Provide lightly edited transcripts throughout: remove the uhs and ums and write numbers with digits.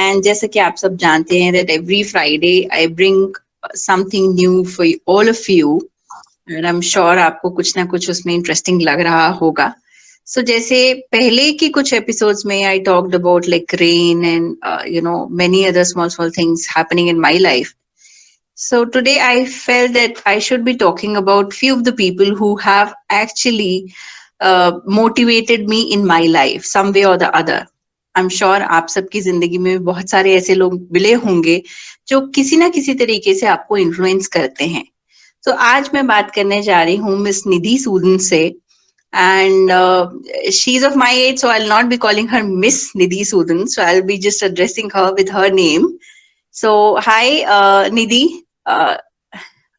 And जैसा कि आप सब जानते हैं that every Friday I bring something new for all of you, and I'm sure आपको कुछ ना कुछ उसमें इंटरेस्टिंग लग रहा होगा. So जैसे पहले की कुछ एपिसोड्स में I talked about like rain and many other small things happening in my life. So today I felt that I should be talking about few of the people who have actually motivated me in my life some way or the other. I'm sure आप सबकी जिंदगी में बहुत सारे ऐसे लोग मिले होंगे जो किसी ना किसी तरीके से आपको इन्फ्लुएंस करते हैं. तो आज मैं बात करने जा रही हूँ मिस निधि सूदन से. And she's of my age, so I'll not be calling her Miss Nidhi Sudan. So I'll be just addressing her with her name. So, hi, Nidhi. Uh,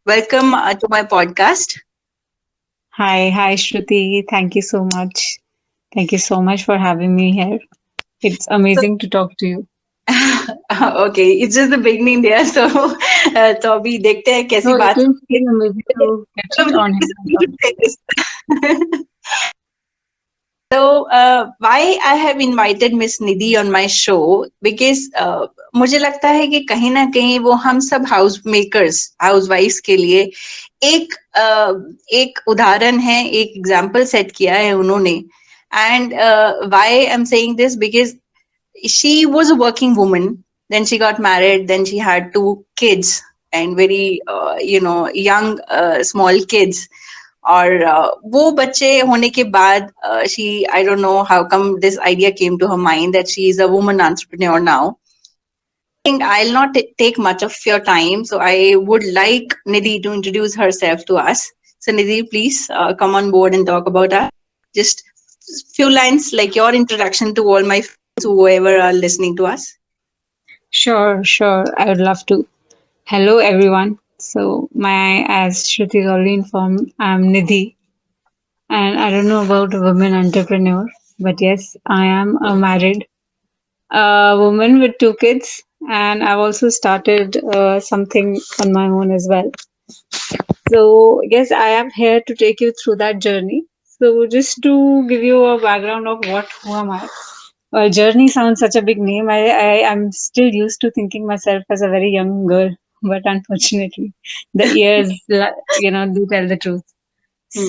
Welcome to my podcast. Hi, Shruti. Thank you so much. Thank you so much for having me here. It's So, amazing to talk to you. okay, it's just the beginning there. So, तो अभी देखते हैं कैसी No, it बात is होती really amazing to get है. it on here and talk. So, why I have invited Miss Nidhi on my show because मुझे लगता है कि कहीं ना कहीं वो हम सब हाउस मेकर्स, हाउस वाइफ्स के लिए एक उदाहरण है, एक एग्जाम्पल सेट किया है उन्होंने. And why I am saying this because she was a working woman, then she got married, then she had 2 kids and very young small kids. और वो बच्चे होने के बाद she I don't know how come this idea came to her mind that she is a woman entrepreneur now. I think I'll not take much of your time, so I would like Nidhi to introduce herself to us. So Nidhi, please come on board and talk about us. Just few lines like your introduction to all my friends, whoever are listening to us. Sure. I would love to. Hello, everyone. So, as Shruti already informed, I'm Nidhi, and I don't know about a woman entrepreneur, but yes, I am a married woman with 2 kids, and I've also started something on my own as well. So, yes, I am here to take you through that journey. So, just to give you a background of who am I? Well, journey sounds such a big name. I'm still used to thinking myself as a very young girl, but unfortunately, the years, do tell the truth. Hmm.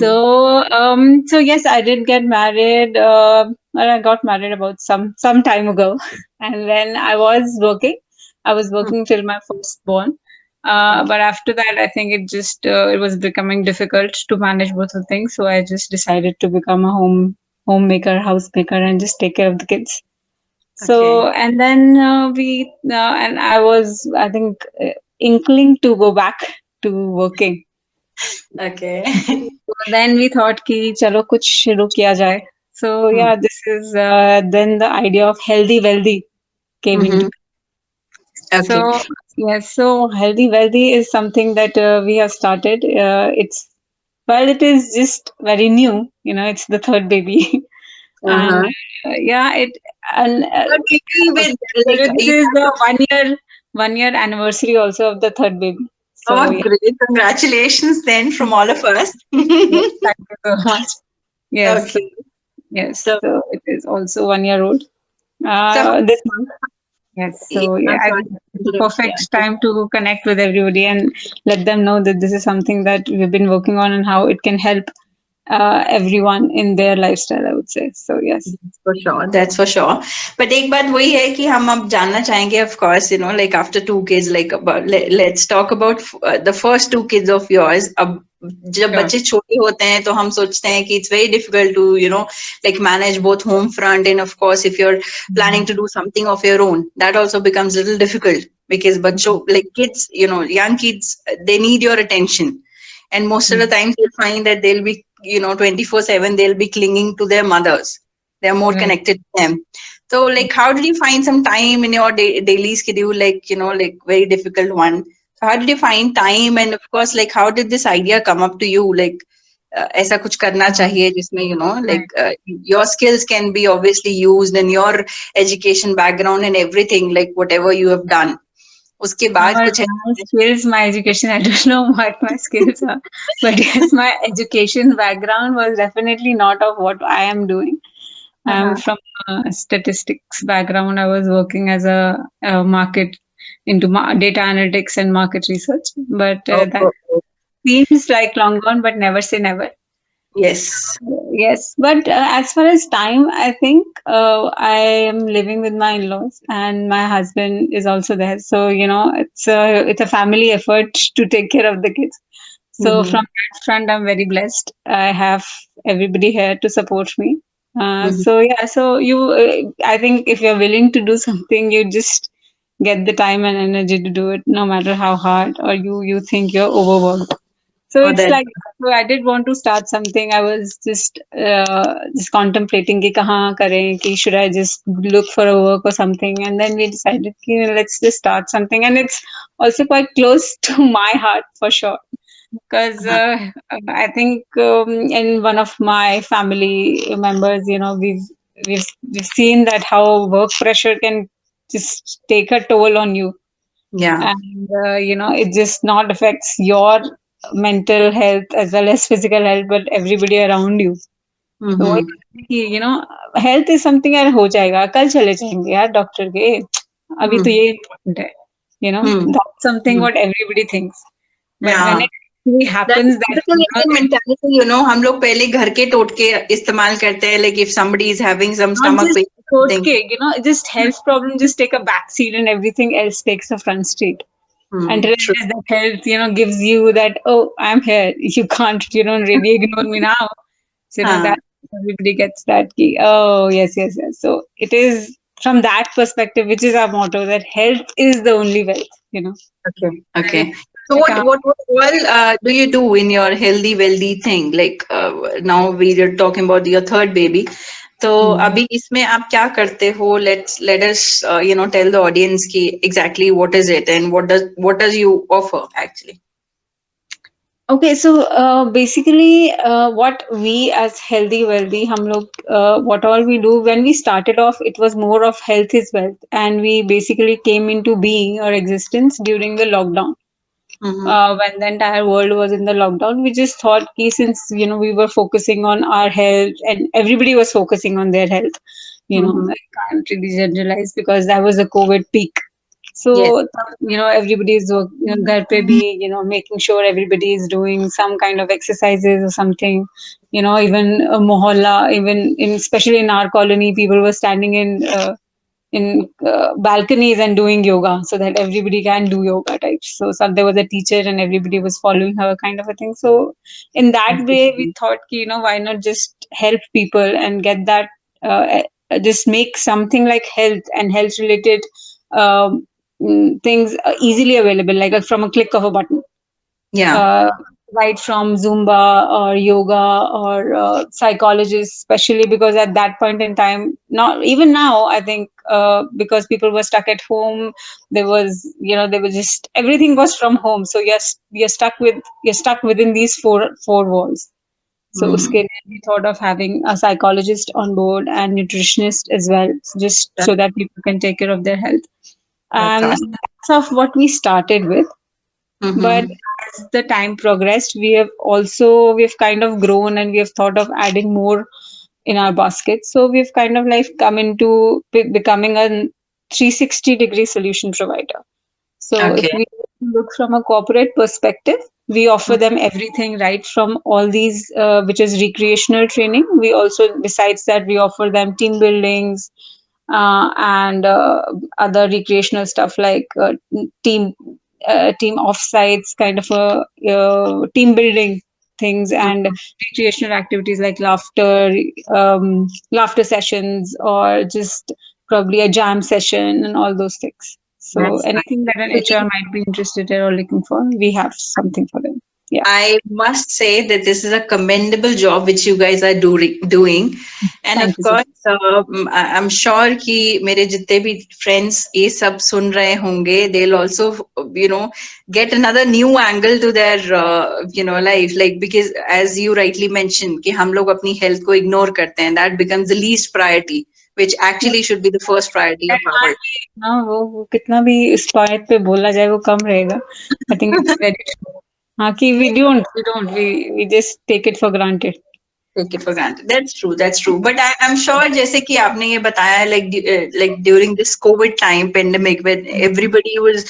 So yes, I did get married. Well, I got married about some time ago, and then I was working. I was Hmm. working till my firstborn. Hmm. But after that, I think it was becoming difficult to manage both of things. So I just decided to become a homemaker, housemaker, and just take care of the kids. Okay. So and then and I think inkling to go back to working. Okay. So then we thought कि चलो कुछ शुरू किया जाए. So Hmm. yeah, this is then the idea of healthy wealthy came Mm-hmm. into. Okay. So yes, so healthy wealthy is something that we have started. It is just very new. It's the third baby, and Uh-huh. yeah, it and But maybe with like this you is have the to. 1 year anniversary also of the third baby. So Oh, yeah, great! Congratulations then from all of us. yes, thank you so much. Yes, Okay. yes. So, So it is also 1 year old. so This month. Yes. So yeah, I'm I sorry think to it's the interrupt. Yeah. perfect time to connect with everybody and let them know that this is something that we've been working on and how it can help everyone in their lifestyle, I would say. So yes. For sure, that's for sure. But एक बात वही है कि हम अब जानना चाहेंगे, of course, like after 2 kids, like let's talk about the first 2 kids of yours. अब जब Sure. बच्चे छोटे होते हैं तो हम सोचते हैं कि it's very difficult to like manage both home front and of course if you're planning to do something of your own, that also becomes a little difficult because बच्चों like kids, young kids, they need your attention. And most of the times you'll find that they'll be 24/7 they'll be clinging to their mothers. They're more Right. connected to them. So like how did you find some time in your daily schedule, like like very difficult one? So how did you find time, and of course like how did this idea come up to you, like ऐसा कुछ करना चाहिए जिसमें Right. like your skills can be obviously used and your education background and everything, like whatever you have done उसके बाद But कुछ my skills, my education, I don't know what my skills are. But yes, my education background was definitely not of what I am doing. I'm हाँ. from a statistics background. I was working as a market into data analytics and market research, but Oh, that oh, oh. seems like long gone, but never say never. Yes. Yes, but as far as time, I think I am living with my in-laws, and my husband is also there. So it's a family effort to take care of the kids. So Mm-hmm. from that front, I'm very blessed. I have everybody here to support me. Mm-hmm. So yeah, so I think if you're willing to do something, you just get the time and energy to do it, no matter how hard or you think you're overworked. So Oh, it's that. like, so I did want to start something. I was just contemplating कि कहाँ करें, कि should I just look for a work or something, and then we decided कि let's just start something, and it's also quite close to my heart for sure, because Uh-huh. I think in one of my family members, we've seen that how work pressure can just take a toll on you, Yeah. and it just not affects your mental health as well as physical health, but everybody around you. तो वही Mm-hmm. कि health is something यार, हो जाएगा, कल चले जाएंगे यार डॉक्टर के, अभी तो Mm-hmm. ये इम्पोर्टेंट है, Mm-hmm. That's something what everybody thinks, but when Yeah. It actually That happens that typical Indian mentality, हम लोग पहले घर के टोटके इस्तेमाल करते हैं, like if somebody is having some not stomach just pain or something. okay, just health problem just take a back seat and everything else takes a front seat. Hmm. Until True. that health, gives you that, oh, I'm here. You can't, really ignore me now. So, हाँ. that everybody gets that key. Oh, yes, yes, yes. So it is from that perspective, which is our motto, that health is the only wealth. Okay. And Okay. So like, what all do you do in your healthy wealthy thing? Like now we are talking about your third baby. तो अभी इसमें आप क्या करते हो? Let us tell the audience ki exactly what is it and what does you offer actually? okay, so basically, what we as healthy wealthy, हम लोग, what all we do when we started off, it was more of health is wealth, and we basically came into being or existence during the lockdown. Mm-hmm. When the entire world was in the lockdown, we just thought कि since we were focusing on our health and everybody was focusing on their health, Mm-hmm. I can't really generalize because that was the COVID peak. Yes. So everybody is घर पे भी making sure everybody is doing some kind of exercises or something. Even mohalla, even in especially in our colony, people were standing in balconies and doing yoga so that everybody can do yoga types. So there was a teacher and everybody was following her kind of a thing. So in that way, we thought, why not just help people and get that, just make something like health and health related um, things easily available, like from a click of a button, Yeah. uh, right from Zumba or yoga or psychologists, especially because at that point in time, not even now, I think because people were stuck at home, there was just everything was from home. So yes, you're stuck within these four walls. So uske Mm. liye we thought of having a psychologist on board and nutritionist as well, just That, so that people can take care of their health. that's And awesome. that's of what we started with. But Mm-hmm. as the time progressed, we've kind of grown and we have thought of adding more in our basket. So we've kind of like come into becoming a 360-degree solution provider. So if Okay. we look from a corporate perspective, we offer them everything right from all these, which is recreational training. We also, besides that, we offer them team buildings and other recreational stuff like team team offsites, kind of a team building things, and Mm-hmm. recreational activities like laughter sessions, or just probably a jam session and all those things. So That's anything that an HR nice. might be interested in or looking for, we have something for them. Yeah. I must say that this is a commendable job which you guys are doing, and of Thank you so much. course, I'm sure कि मेरे जितने भी friends ये सब सुन रहे होंगे, they'll also get another new angle to their life, like because as you rightly mentioned कि हम लोग अपनी health को ignore करते हैं, that becomes the least priority, which actually should be the first priority of our. हाँ, वो कितना भी इस पॉइंट पे बोला जाए वो कम रहेगा. I think it's very true. हाँ, कि we don't we just take it for granted. Take it for granted. That's true. That's true. But I'm sure, जैसे कि आपने ये बताया, like during this COVID time pandemic, when everybody was,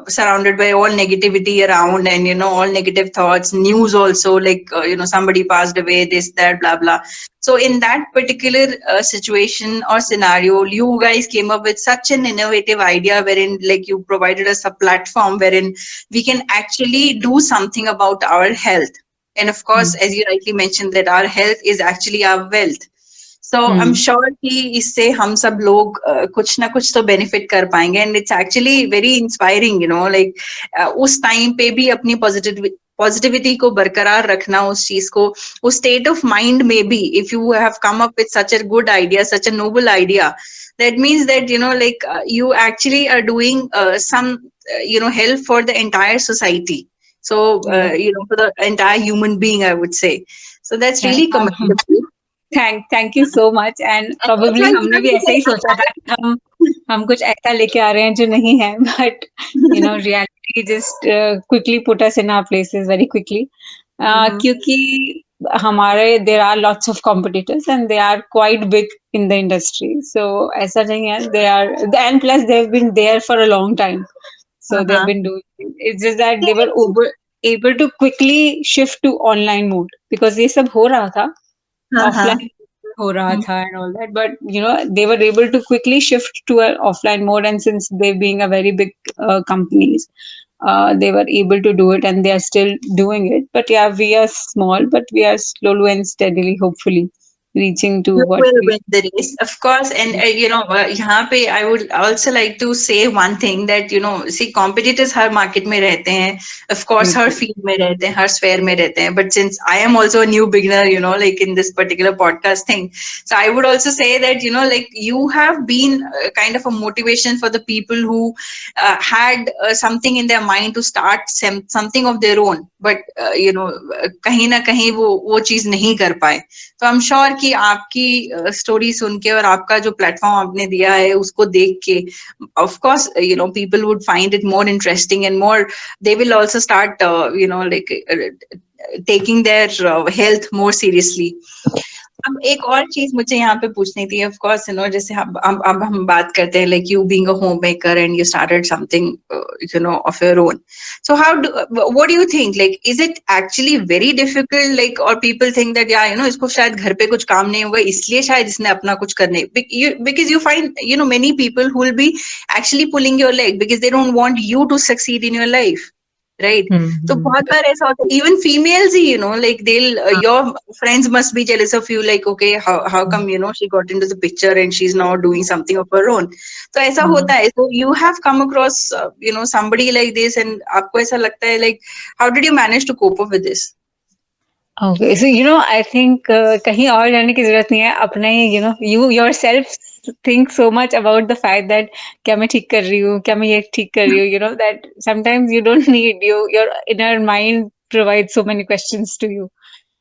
surrounded by all negativity around, and all negative thoughts, news also, like somebody passed away, this, that, blah blah. So in that particular situation or scenario, you guys came up with such an innovative idea, wherein like you provided us a platform wherein we can actually do something about our health. And of course, as you rightly mentioned, that our health is actually our wealth. So I'm sure कि इससे हम सब लोग कुछ ना कुछ तो benefit कर पाएंगे, and it's actually very inspiring, like उस time पे भी अपनी पॉजिटिविटी को बरकरार रखना, उस चीज को, उस स्टेट ऑफ माइंड में भी, if you have come up with such a good idea, such a noble idea, that means that like you actually are doing some help for the entire society. So for the entire human being, I would say. So that's Yeah. really commendable. Thank you so much. And And it's probably like, हमने भी ऐसे ही सोचा था कि हम कुछ ऐसा लेके आ रहे हैं जो नहीं है, but reality just quickly put us in our places very quickly. क्योंकि हमारे there are lots of competitors and they are quite big in the industry. So ऐसा नहीं है, they are, and plus they've been there for a long time. So they've been doing it. It's just that they were able to quickly shift to online mode because ये सब हो रहा था, offline हो रहा था and all that, but they were able to quickly shift to an offline mode, and since they being a very big companies, they were able to do it and they are still doing it. But yeah, we are small, but we are slowly and steadily, hopefully, reaching to you what will we. win the race, of course. And यहाँ पे I would also like to say one thing, that see, competitors her market में रहते हैं, of course her field में रहते हैं, हर sphere में रहते हैं. But since I am also a new beginner, like in this particular podcast thing, so I would also say that like you have been kind of a motivation for the people who had something in their mind to start something of their own, but कहीं ना कहीं वो चीज नहीं कर पाए. तो I am sure कि आपकी स्टोरी सुन के और आपका जो प्लेटफॉर्म आपने दिया है उसको देख के, of course people would find it more interesting, and more they will also start like taking their health more seriously. अब एक और चीज मुझे यहाँ पे पूछनी थी, ऑफ कोर्स जैसे अब हम बात करते हैं, like you being a home maker and you started something of your own. So what do you think? Like, is it actually very difficult? Like, or people think that, yeah, इसको शायद घर पे कुछ काम नहीं होगा, इसलिए शायद इसने अपना कुछ करने, because you find, many people who will be actually pulling your leg because they don't want you to succeed in your life. Right. तो बहुत बार ऐसा होता है, even females he, like your friends must be jealous of you, like, okay, how come, she got into the picture and she's now doing something of her own. तो ऐसा होता है. So you have come across, somebody like this, and आपको ऐसा लगता है, like, how did you manage to cope up with this? Okay, so I think कहीं और जाने की जरूरत नहीं है, अपना ही you yourself think so much about the fact that क्या मैं ठीक कर रही हूँ, क्या मैं ये ठीक कर रही हूँ, that sometimes you don't need your inner mind provides so many questions to you.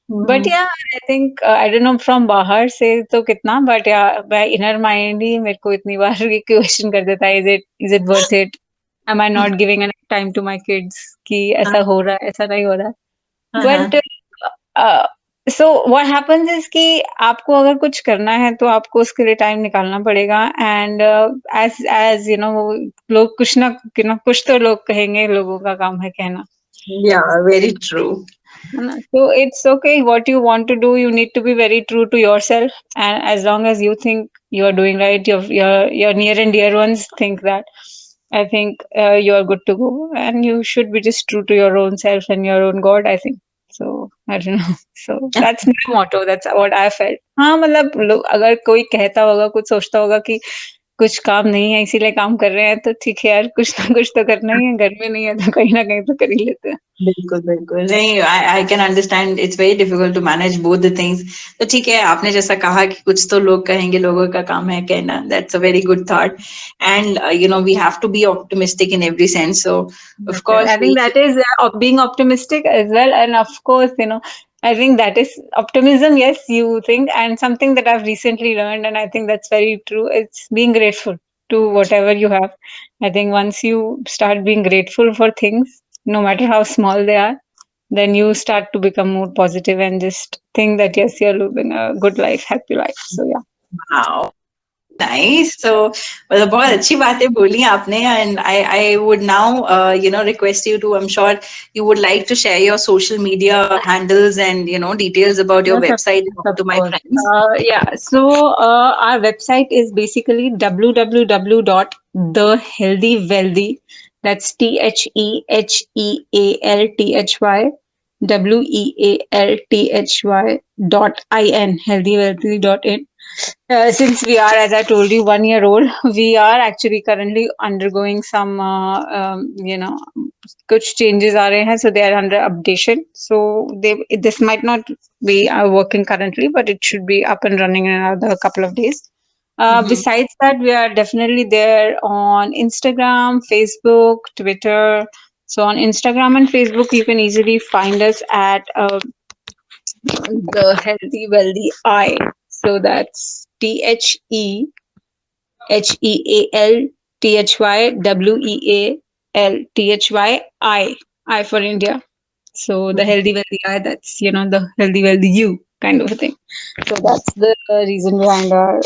But yeah, I think I don't know from बाहर से तो कितना, but yeah, my inner mind ही मेरे को इतनी बार ये question कर देता है, is it worth it? Am I not giving enough time to my kids? कि ऐसा हो रहा है, ऐसा नहीं हो रहा. But so what happens is कि आपको अगर कुछ करना है तो आपको उसके लिए टाइम निकालना पड़ेगा, and as लोग कुछ ना कुछ तो लोग कहेंगे, लोगों का काम है कहना. Yeah, very true. So it's okay. What you want to do, you need to be very true to yourself, and as long as you think you are doing right, your near and dear ones think that, I think you are good to go, and you should be just true to your own self and your own God, I think. So I don't know. So that's my motto. That's what I felt. हाँ, मतलब अगर कोई कहता होगा, कुछ सोचता होगा कि कुछ काम नहीं है इसीलिए काम कर रहे हैं, तो ठीक है यार, कुछ ना कुछ तो करना ही है, घर में नहीं है तो कहीं ना कहीं तो कर ही लेते हैं. बिल्कुल बिल्कुल नहीं, I can understand, it's very difficult to manage both the things. तो ठीक है, आपने जैसा कहा कि कुछ तो लोग कहेंगे, लोगों का काम है कहना, that's a very good thought. And we have to be optimistic in every sense. So of course I think that is of being optimistic as well, and of course, I think that is optimism. Yes, you think, and something that I've recently learned, and I think that's very true. It's being grateful to whatever you have. I think once you start being grateful for things, no matter how small they are, then you start to become more positive and just think that yes, you're living a good life, happy life. So yeah. Wow. Nice. So मतलब बहुत अच्छी बातें बोली आपने, and I would now request you to, I'm sure you would like to share your social media handles and details about your Yes, website of to my course. friends. Yeah, so our website is basically www.thehealthywealthy. That's ThehealthyWealthy healthywealthy.in. Since we are, as I told you, 1 year old, we are actually currently undergoing some, कुछ changes आ रहे हैं, so they are under updation. So this might not be working currently, but it should be up and running in another couple of days. Mhm. Besides that, we are definitely there on Instagram, Facebook, Twitter. So on Instagram and Facebook, you can easily find us at the Healthy Wealthy I. So that's ThehealthyWealthy I for India. So the healthy wealthy I, that's the healthy wealthy you kind of a thing. So that's the reason behind our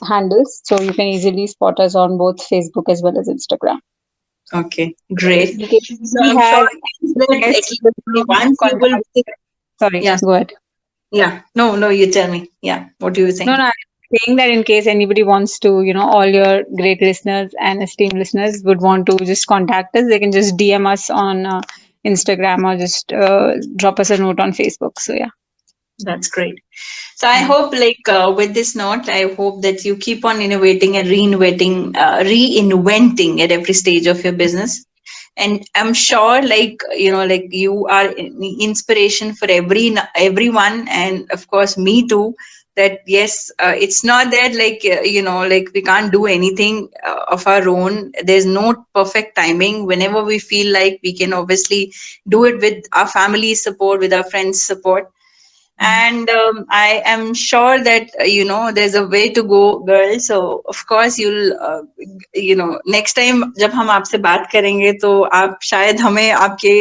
handles. So you can easily spot us on both Facebook as well as Instagram. Okay, great. In case So we I'm sure have that at guests with least no once you will contact. visit. Sorry, Yes. go ahead. Yeah. No, no, you tell me. Yeah. What do you No, think? no, I'm saying that in case anybody wants to, all your great listeners and esteemed listeners would want to just contact us, they can just DM us on Instagram or just drop us a note on Facebook. So, yeah. That's great. So I Mm. hope, like, with this note, I hope that you keep on innovating and reinventing at every stage of your business. And I'm sure, like, like you are inspiration for everyone, and of course me too. That yes, it's not that, like, like we can't do anything of our own. There's no perfect timing. Whenever we feel like, we can obviously do it with our family's support, with our friends' support. And I am sure that there's a way to go, girl. So of course you'll next time जब हम आपसे बात करेंगे, तो आप शायद हमें आपके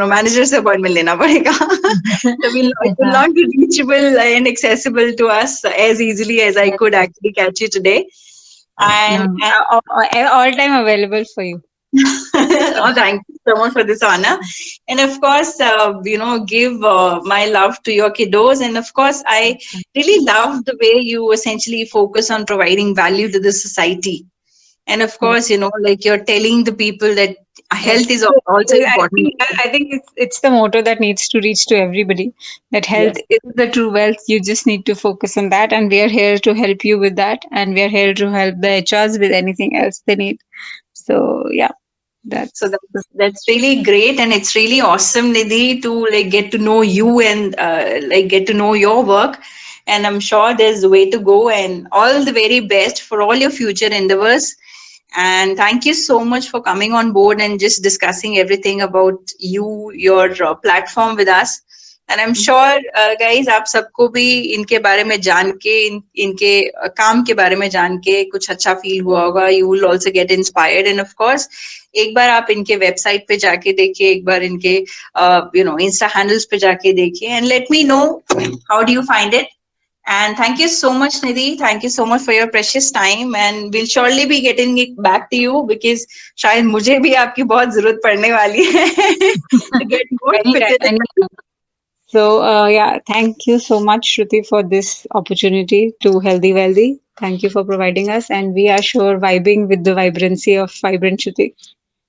मैनेजर से अपॉइंटमेंट लेना पड़ेगा. So it will Yeah. not be reachable and accessible to us as easily as I could actually catch you today. and, No, and all time available for you. oh, thank you so much for this honor. And of course, give my love to your kiddos. And of course, I really love the way you essentially focus on providing value to the society. And of Yeah. course, like you're telling the people that Yes. health is So, also I important. think it's the motto that needs to reach to everybody, that health Yes. is the true wealth. You just need to focus on that, and we are here to help you with that, and we are here to help the HRs with anything else they need. So yeah, So that's that's really great, and it's really awesome, Nidhi, to like get to know you and like get to know your work. And I'm sure there's a way to go. And all the very best for all your future endeavors. And thank you so much for coming on board and just discussing everything about you, your platform with us. And I'm sure, guys, आप सबको भी इनके बारे में जान के, इनके काम के बारे में जान के कुछ अच्छा फील हुआ होगा. You will also get inspired. And of course, एक बार आप इनके वेबसाइट पे जाके देखिए, एक बार इनके इंस्टा हैंडल्स पे जाके देखिए, and let me know how do you find it. And thank you so much, Nidhi. Thank you so much for your precious time. And we'll surely be getting it back to you, because शायद मुझे भी आपकी बहुत जरूरत पड़ने वाली है to get more anytime, fitted. anytime. So yeah, thank you so much, Shruti, for this opportunity to Healthy Wealthy. Thank you for providing us, and we are sure vibing with the vibrancy of vibrant Shruti.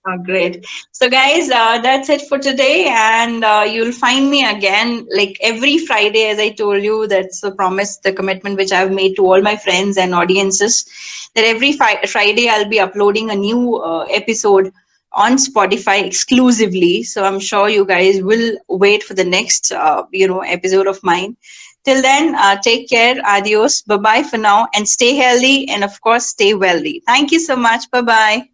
Oh, great. So, guys, that's it for today. And you'll find me again like every Friday, as I told you. That's the promise, the commitment which I've made to all my friends and audiences, that every Friday I'll be uploading a new episode on Spotify exclusively. So, I'm sure you guys will wait for the next, episode of mine. Till then, take care. Adios. Bye bye for now. And stay healthy. And of course, stay wealthy. Thank you so much. Bye bye.